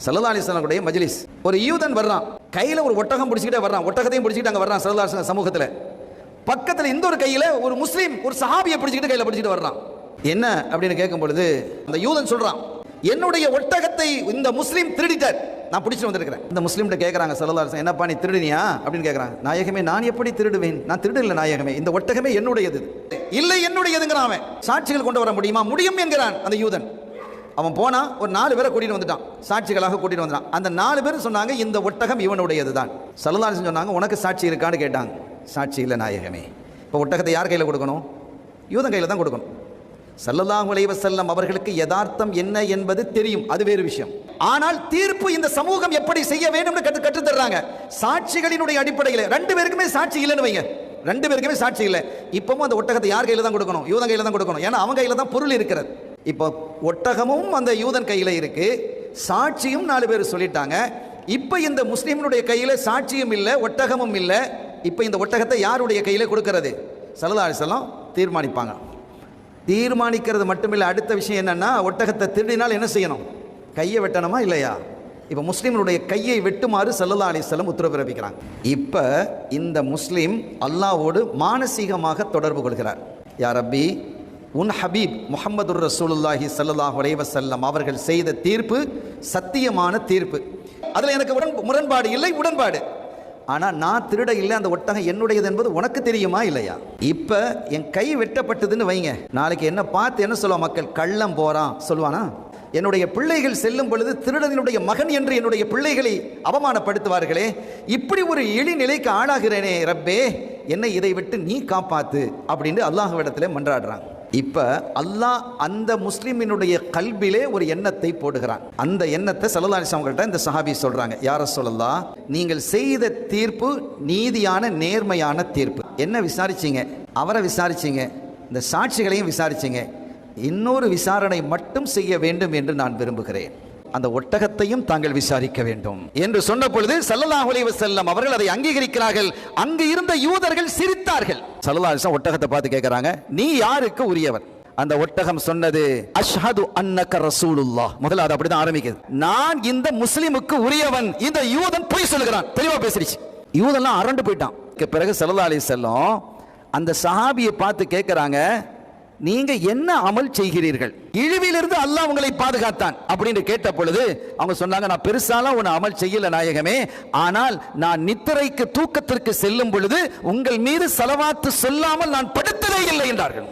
ஸல்லல்லாஹு அலைஹி வஸல்லம் மஜ்லிஸ். ஒரு யூதன் வர்றான், கையில ஒரு ஒட்டகம் பிடிச்சிக்கிட்டே வர்றான், ஒட்டகத்தையும் பிடிச்சிக்கிட்டு அங்க வர்றான் ஸல்லல்லாஹு அலைஹி வஸல்லம் சமூகத்துல. பக்கத்துல இந்த ஒரு கையில ஒரு முஸ்லீம் ஒரு சஹாபியை பிடிச்சிக்கிட்டு கையில பிடிச்சிட்டு வர்றான். என்ன அப்படின்னு கேட்கும் பொழுது அந்த யூதன் சொல்றான், என்னுடைய ஒட்டகத்தை இந்த முஸ்லீம் திருடிட்டார், நான் பிடிச்சிட்டு வந்திருக்கிறேன். இந்த முஸ்லீம்கிட்ட கேட்கறாங்க ஸல்லல்லாஹு அலைஹி வஸல்லம், என்னப்பா நீ திருடினியா அப்படின்னு கேட்கறாங்க. நாயகமே, நான் எப்படி திருடுவேன், நான் திருடல நாயகமே, இந்த ஒட்டகமே என்னுடையது. இல்லை என்னுடையதுங்கிறான் அவன். சாட்சிகள் கொண்டு வர முடியுமா? முடியும் என்கிறான் அந்த யூதன். அவன் போனா ஒரு 4 பேரை கூட்டிட்டு வந்துட்டான், சாட்சிகளாக கூட்டிட்டு வந்துட்டான். அந்த 4 பேர் சொன்னாங்க இந்த ஒட்டகம் இவனுடையது தான். ஸல்லல்லாஹு அலைஹி வஸல்லம் சொன்னாங்க, உனக்கு சாட்சி இருக்கான்னு கேட்டாங்க. சாட்சி இல்லை நாயகமே. இப்போ ஒட்டகத்தை யார் கையில் கொடுக்கணும்? யூதன் கையில் தான் கொடுக்கணும். ஸல்லல்லாஹு அலைஹி வஸல்லம் அவர்களுக்கு யதார்த்தம் என்ன என்பது தெரியும், அது வேறு விஷயம். ஆனால் தீர்ப்பு இந்த சமூகம் எப்படி செய்ய வேண்டும் கற்று தர்றாங்க. சாட்சிகளினுடைய அடிப்படையில் 2 பேருக்குமே சாட்சி இல்லைன்னு வைங்க, 2 பேருக்குமே சாட்சி இல்லை. இப்பவும் அந்த ஒட்டகத்தை யார் கையில் தான் கொடுக்கணும்? யூதன் கையில் தான் கொடுக்கணும். ஏன்னா அவன் கையில் தான் பொருள் இருக்கிறது. இப்போ ஒட்டகமும் அந்த யூதன் கையில் இருக்கு, சாட்சியும் 4 பேர் சொல்லிட்டாங்க. இப்போ இந்த முஸ்லீம்களுடைய கையில் சாட்சியும் இல்லை, ஒட்டகமும் இல்லை. இப்போ இந்த ஒட்டகத்தை யாருடைய கையில் கொடுக்கிறது? ஸல்லல்லாஹு அலைஹி வஸல்லம் தீர்மானிப்பாங்க. தீர்மானிக்கிறது மட்டுமில்லை, அடுத்த விஷயம் என்னன்னா, ஒட்டகத்தை திருடினால் என்ன செய்யணும்? கையை வெட்டணுமா இல்லையா? இப்போ முஸ்லீம்களுடைய கையை வெட்டுமாறு ஸல்லல்லாஹு அலைஹி வஸல்லம் உத்தரவு பிறப்பிக்கிறாங்க. இப்போ இந்த முஸ்லீம் அல்லாஹ்வோடு மானசீகமாக தொடர்பு கொள்கிறார். யா ரப்பி, உன் ஹபீப் முஹம்மதுர் ரசூலுல்லாஹி ஸல்லல்லாஹு அலைஹி வஸல்லம் அவர்கள் செய்த தீர்ப்பு சத்தியமான தீர்ப்பு, அதில் எனக்கு முரண்பாடு இல்லை, உடன்பாடு. ஆனால் நான் திருட இல்லை, அந்த ஒட்டகம் என்னுடையது என்பது உனக்கு தெரியுமா இல்லையா? இப்போ என் கை வெட்டப்பட்டதுன்னு வைங்க, நாளைக்கு என்ன பார்த்து என்ன சொல்லுவா மக்கள்? கள்ளம் போகிறான் சொல்லுவானா? என்னுடைய பிள்ளைகள் செல்லும் பொழுது திருடனுடைய மகன் என்று என்னுடைய பிள்ளைகளை அவமானப்படுத்துவார்களே, இப்படி ஒரு இழிநிலைக்கு ஆளாகிறேனே ரப்பே, என்னை இதை விட்டு நீ காப்பாத்து அப்படின்னு அல்லாஹ்விடத்திலே மன்றாடுறாங்க. இப்போ அல்லாஹ் அந்த முஸ்லிமினுடைய கல்விலே ஒரு எண்ணத்தை போடுகிறான். அந்த எண்ணத்தை ஸல்லல்லாஹு அலைஹி வஸல்லம் கிட்ட இந்த சஹாபி சொல்றாங்க, யா ரசூலல்லாஹ், நீங்கள் செய்த தீர்ப்பு நீதியான நேர்மையான தீர்ப்பு. என்ன விசாரிச்சீங்க? அவரை விசாரிச்சீங்க, இந்த சாட்சிகளையும் விசாரிச்சீங்க. இன்னொரு விசாரணை மட்டும் செய்ய வேண்டும் என்று நான் விரும்புகிறேன், அந்த ஒட்டகத்தையும் தாங்கள் விசாரிக்க வேண்டும் என்று சொன்ன பொழுது ஸல்லல்லாஹு அலைஹி வஸல்லம் அவர்கள் அதை அங்கீகரிக்கிறார்கள். அங்கு இருந்த யூதர்கள் சிரித்தார்கள். ஸல்லல்லாஹு அலைஹி வஸல்லம் ஒட்டகத்தை பார்த்து கேட்கிறாங்க, நீ யாருக்கு உரியவர்? அந்த ஒட்டகம் சொன்னது, அஷ்ஹது அன்னக ரசூலுல்லாஹ். முதல்ல அது அப்படிதான் ஆரம்பிக்குது, நான் இந்த முஸ்லிமுக்கு உரியவன். இந்த யூதன் பொய் சொல்லுகிறான், தெளிவா பேசிடுச்சு. யூதன்லாம் அரண்டு போயிட்டான். பிறகு ஸல்லல்லாஹு அலைஹி வஸல்லம் அந்த சஹாபியை பார்த்து கேட்கிறாங்க, நீங்க என்ன அமல் செய்கிறீர்கள்? இழிவிலிருந்து அல்லாஹ் உங்களை பாதுகாத்தான் அப்படின்னு கேட்ட பொழுது அவங்க சொன்னாங்க, நான் பெருசாலாம் ஒன்று அமல் செய்யல நாயகமே, ஆனால் நான் நித்திரைக்கு தூக்கத்திற்கு செல்லும் பொழுது உங்கள் மீது ஸலவாத்து சொல்லாமல் நான் படுத்ததே இல்லை என்றார்கள்.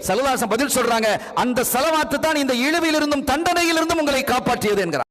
ஸல்லல்லாஹு அலைஹி வஸல்லம் பதில் சொல்றாங்க, அந்த ஸலவாத்து தான் இந்த இழிவிலிருந்தும் தண்டனையிலிருந்தும் உங்களை காப்பாற்றியது என்கிறார்.